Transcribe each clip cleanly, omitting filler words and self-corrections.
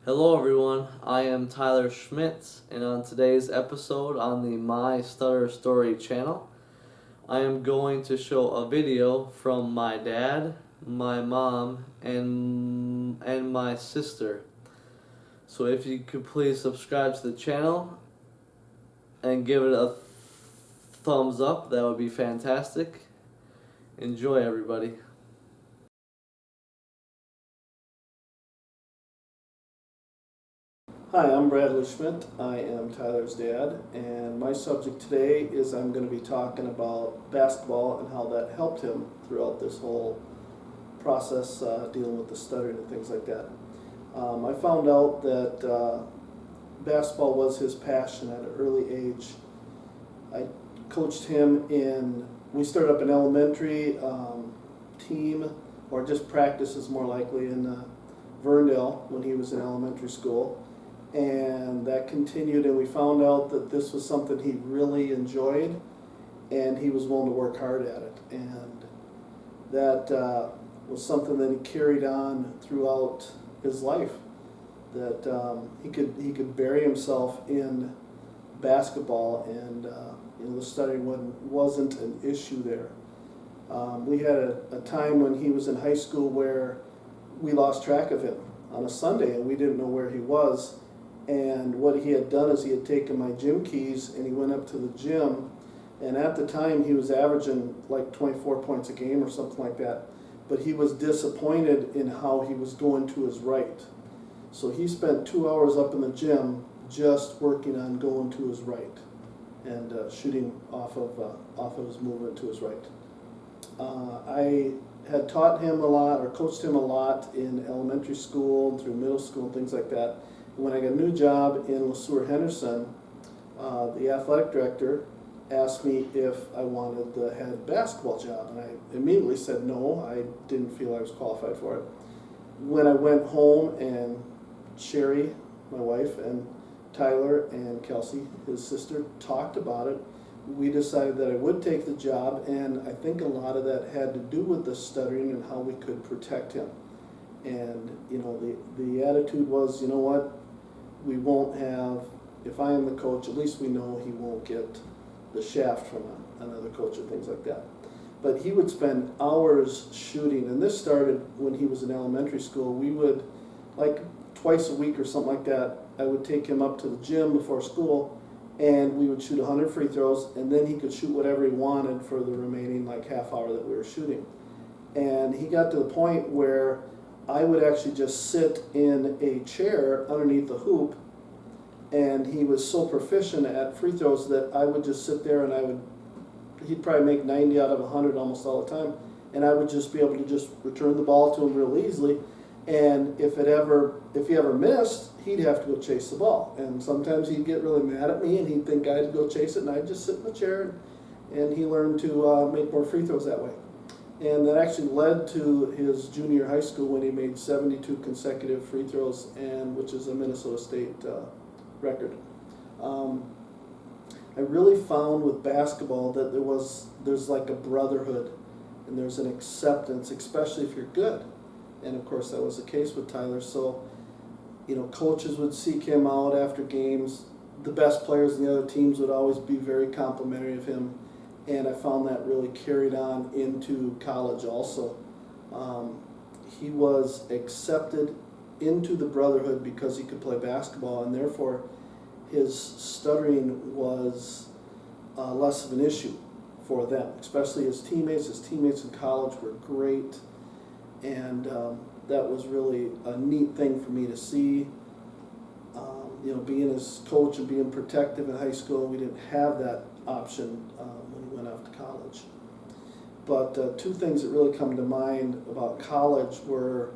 Hello everyone, I am Tyler Schmitz, and on today's episode on the My Stutter Story channel, I am going to show a video from my dad, my mom, and my sister. So if you could please subscribe to the channel and give it a thumbs up, that would be fantastic. Enjoy everybody. Hi, I'm Bradley Schmidt. I am Tyler's dad, and my subject today is I'm going to be talking about basketball and how that helped him throughout this whole process dealing with the stuttering and things like that. I found out that basketball was his passion at an early age. I coached him we started up an elementary team, or just practices more likely, in Verndale when he was in elementary school. And that continued, and we found out that this was something he really enjoyed, and he was willing to work hard at it. And that was something that he carried on throughout his life. That he could bury himself in basketball, and the studying wasn't an issue there. We had a time when he was in high school where we lost track of him on a Sunday, and we didn't know where he was. And what he had done is he had taken my gym keys and he went up to the gym, and at the time he was averaging like 24 points a game or something like that, but he was disappointed in how he was going to his right. So he spent 2 hours up in the gym just working on going to his right and shooting off of his movement to his right. I had taught him a lot, or coached him a lot, in elementary school and through middle school and things like that. When I got a new job in LeSueur-Henderson, the athletic director asked me if I wanted the head basketball job, and I immediately said no. I didn't feel I was qualified for it. When I went home, and Sherry, my wife, and Tyler and Kelsey, his sister, talked about it, we decided that I would take the job, and I think a lot of that had to do with the stuttering and how we could protect him. And the attitude was, you know what, we won't have, if I am the coach, at least we know he won't get the shaft from another coach or things like that. But he would spend hours shooting, and this started when he was in elementary school. We would, like twice a week or something like that, I would take him up to the gym before school, and we would shoot 100 free throws, and then he could shoot whatever he wanted for the remaining half hour that we were shooting. And he got to the point where I would actually just sit in a chair underneath the hoop, and he was so proficient at free throws that I would just sit there, and he'd probably make 90 out of 100 almost all the time, and I would just be able to just return the ball to him real easily. And if he ever missed, he'd have to go chase the ball, and sometimes he'd get really mad at me and he'd think I'd go chase it, and I'd just sit in the chair, and he learned to make more free throws that way. And that actually led to his junior high school when he made 72 consecutive free throws, which is a Minnesota State record. I really found with basketball that there's like a brotherhood, and there's an acceptance, especially if you're good. And of course that was the case with Tyler. So, coaches would seek him out after games. The best players in the other teams would always be very complimentary of him. And I found that really carried on into college also. He was accepted into the brotherhood because he could play basketball, and therefore his stuttering was less of an issue for them, especially his teammates. His teammates in college were great, and that was really a neat thing for me to see. Being his coach and being protective in high school, we didn't have that option when he went off to college. But two things that really come to mind about college were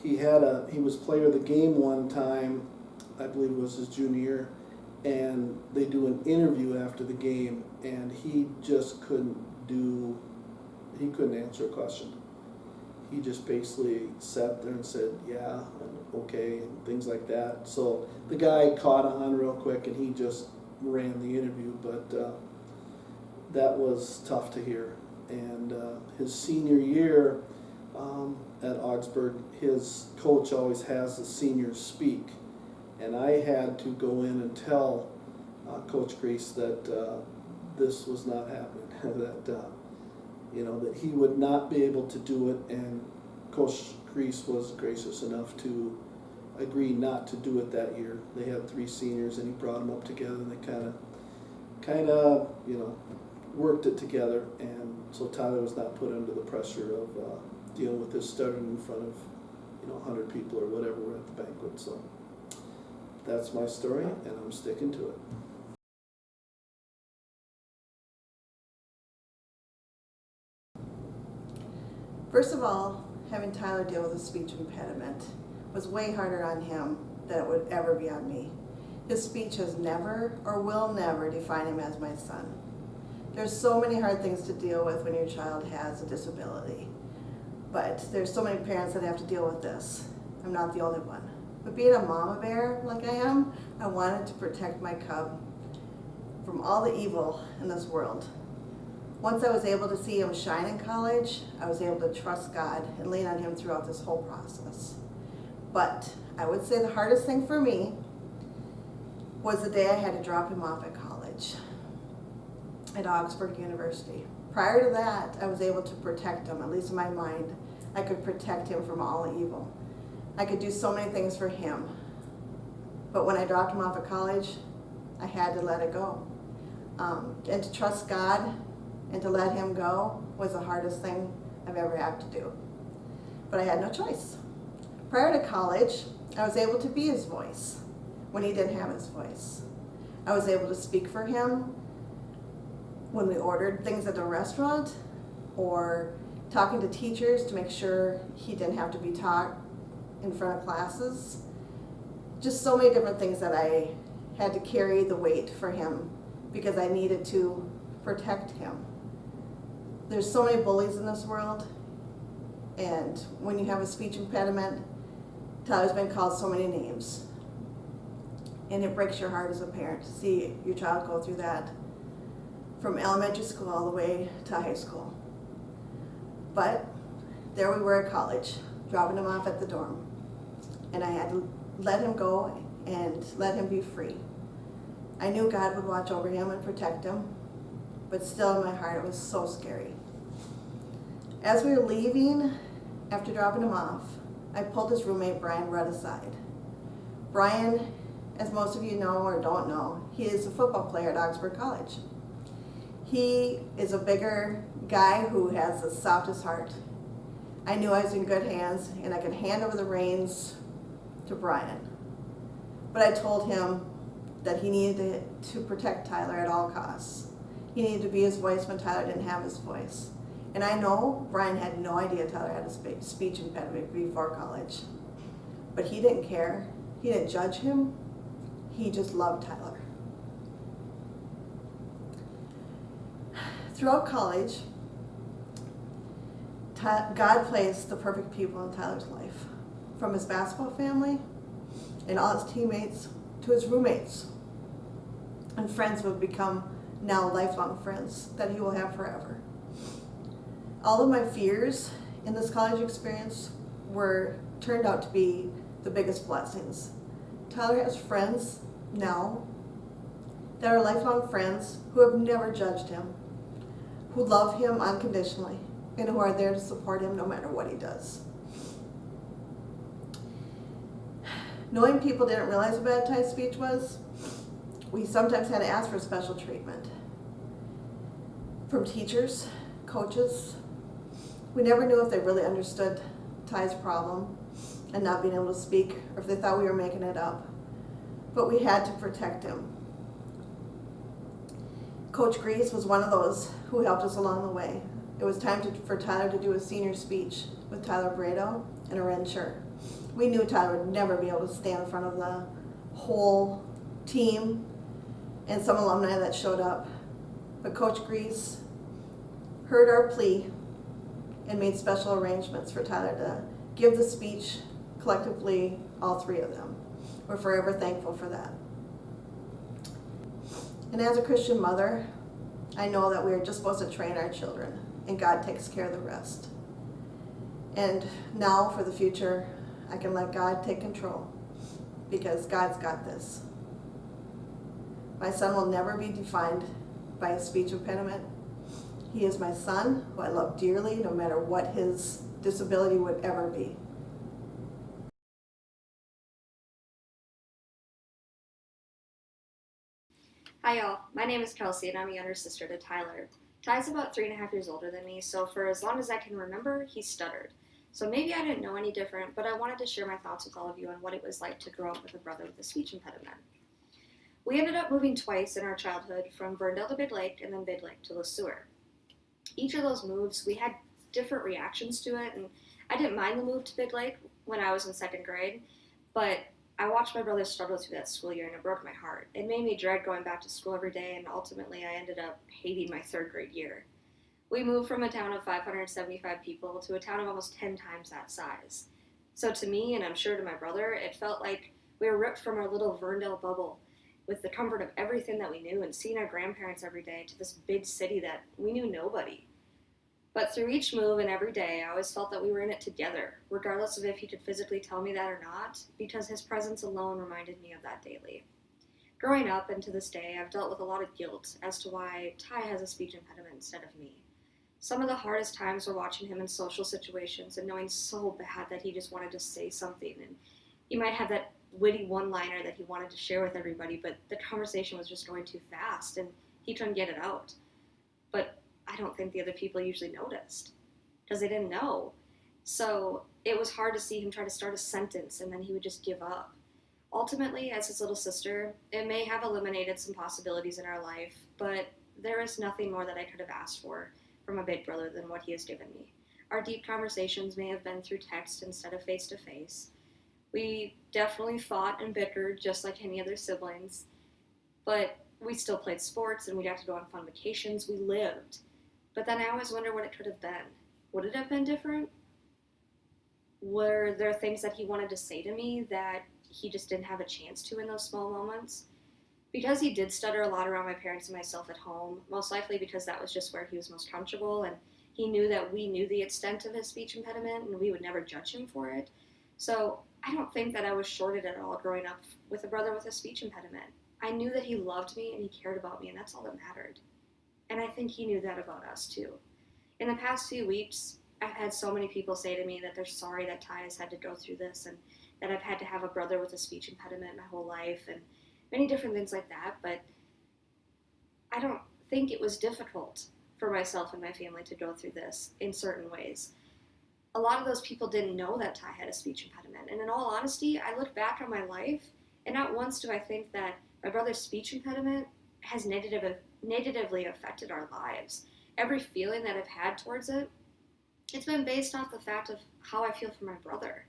he was player of the game one time, I believe it was his junior year, and they do an interview after the game, and he just couldn't answer a question. He just basically sat there and said, yeah, and okay, and things like that. So the guy caught on real quick, and he just ran the interview, but that was tough to hear. And his senior year, at Augsburg, his coach always has the seniors speak. And I had to go in and tell Coach Grease that this was not happening, that that he would not be able to do it, and Coach Grease was gracious enough to agree not to do it that year. They had 3 seniors, and he brought them up together, and they kind of worked it together, and so Tyler was not put under the pressure of dealing with this stuttering in front of 100 people or whatever were at the banquet. So that's my story, and I'm sticking to it. First of all, having Tyler deal with a speech impediment was way harder on him than it would ever be on me. His speech has never or will never define him as my son. There's so many hard things to deal with when your child has a disability, but there's so many parents that have to deal with this. I'm not the only one. But being a mama bear like I am, I wanted to protect my cub from all the evil in this world. Once I was able to see him shine in college, I was able to trust God and lean on him throughout this whole process. But I would say the hardest thing for me was the day I had to drop him off at college at Augsburg University. Prior to that, I was able to protect him, at least in my mind. I could protect him from all evil. I could do so many things for him. But when I dropped him off at college, I had to let it go. And to trust God and to let him go was the hardest thing I've ever had to do. But I had no choice. Prior to college, I was able to be his voice when he didn't have his voice. I was able to speak for him when we ordered things at the restaurant, or talking to teachers to make sure he didn't have to be taught in front of classes. Just so many different things that I had to carry the weight for him because I needed to protect him. There's so many bullies in this world, and when you have a speech impediment, Tyler's been called so many names. And it breaks your heart as a parent to see your child go through that from elementary school all the way to high school. But there we were at college, dropping him off at the dorm. And I had to let him go and let him be free. I knew God would watch over him and protect him, but still in my heart it was so scary. As we were leaving, after dropping him off, I pulled his roommate Brian Rudd aside. Brian, as most of you know or don't know, he is a football player at Augsburg College. He is a bigger guy who has the softest heart. I knew I was in good hands and I could hand over the reins to Brian. But I told him that he needed to protect Tyler at all costs. He needed to be his voice when Tyler didn't have his voice. And I know Brian had no idea Tyler had a speech impediment before college. But he didn't care. He didn't judge him. He just loved Tyler. Throughout college, God placed the perfect people in Tyler's life. From his basketball family and all his teammates to his roommates and friends who have become now lifelong friends that he will have forever. All of my fears in this college experience turned out to be the biggest blessings. Tyler has friends now that are lifelong friends who have never judged him, who love him unconditionally, and who are there to support him no matter what he does. Knowing people didn't realize how bad Ty's speech was, we sometimes had to ask for special treatment. From teachers, coaches, we never knew if they really understood Ty's problem and not being able to speak, or if they thought we were making it up. But we had to protect him. Coach Grease was one of those who helped us along the way. It was time for Tyler to do a senior speech with Tyler Brado and a red shirt. We knew Tyler would never be able to stand in front of the whole team and some alumni that showed up. But Coach Grease heard our plea and made special arrangements for Tyler to give the speech collectively, all 3 of them. We're forever thankful for that. And as a Christian mother, I know that we are just supposed to train our children, and God takes care of the rest. And now for the future, I can let God take control because God's got this. My son will never be defined by a speech impediment. He is my son, who I love dearly, no matter what his disability would ever be. Hi y'all, my name is Kelsey and I'm a younger sister to Tyler. Ty's about 3.5 years older than me, so for as long as I can remember, he stuttered. So maybe I didn't know any different, but I wanted to share my thoughts with all of you on what it was like to grow up with a brother with a speech impediment. We ended up moving twice in our childhood, from Verndale to Big Lake and then Big Lake to Le Sueur. Each of those moves, we had different reactions to it, and I didn't mind the move to Big Lake when I was in second grade, but I watched my brother struggle through that school year and it broke my heart. It made me dread going back to school every day, and ultimately I ended up hating my third grade year. We moved from a town of 575 people to a town of almost 10 times that size. So to me, and I'm sure to my brother, it felt like we were ripped from our little Verndale bubble with the comfort of everything that we knew and seeing our grandparents every day to this big city that we knew nobody. But through each move and every day, I always felt that we were in it together, regardless of if he could physically tell me that or not, because his presence alone reminded me of that daily. Growing up and to this day, I've dealt with a lot of guilt as to why Ty has a speech impediment instead of me. Some of the hardest times were watching him in social situations and knowing so bad that he just wanted to say something, and he might have that witty one-liner that he wanted to share with everybody, but the conversation was just going too fast and he couldn't get it out. But I don't think the other people usually noticed because they didn't know. So it was hard to see him try to start a sentence and then he would just give up. Ultimately, as his little sister, it may have eliminated some possibilities in our life, but there is nothing more that I could have asked for from a big brother than what he has given me. Our deep conversations may have been through text instead of face to face. We definitely fought and bickered just like any other siblings, but we still played sports and we got to go on fun vacations. We lived. But then I always wonder what it could have been. Would it have been different? Were there things that he wanted to say to me that he just didn't have a chance to in those small moments? Because he did stutter a lot around my parents and myself at home, most likely because that was just where he was most comfortable, and he knew that we knew the extent of his speech impediment and we would never judge him for it. So I don't think that I was shorted at all growing up with a brother with a speech impediment. I knew that he loved me and he cared about me, and that's all that mattered. And I think he knew that about us too. In the past few weeks, I've had so many people say to me that they're sorry that Ty has had to go through this and that I've had to have a brother with a speech impediment my whole life and many different things like that. But I don't think it was difficult for myself and my family to go through this in certain ways. A lot of those people didn't know that Ty had a speech impediment. And in all honesty, I look back on my life and not once do I think that my brother's speech impediment has negatively affected our lives. Every feeling that I've had towards it, it's been based off the fact of how I feel for my brother.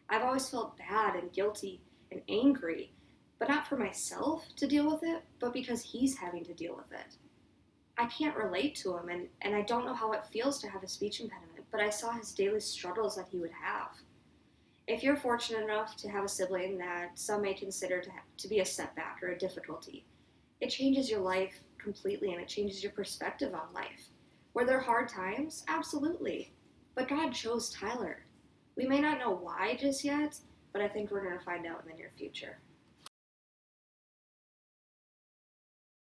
I've always felt bad and guilty and angry, but not for myself to deal with it, but because he's having to deal with it. I can't relate to him, and I don't know how it feels to have a speech impediment, but I saw his daily struggles that he would have. If you're fortunate enough to have a sibling that some may consider to be a setback or a difficulty, it changes your life completely and it changes your perspective on life. Were there hard times? Absolutely. But God chose Tyler. We may not know why just yet, but I think we're going to find out in the near future.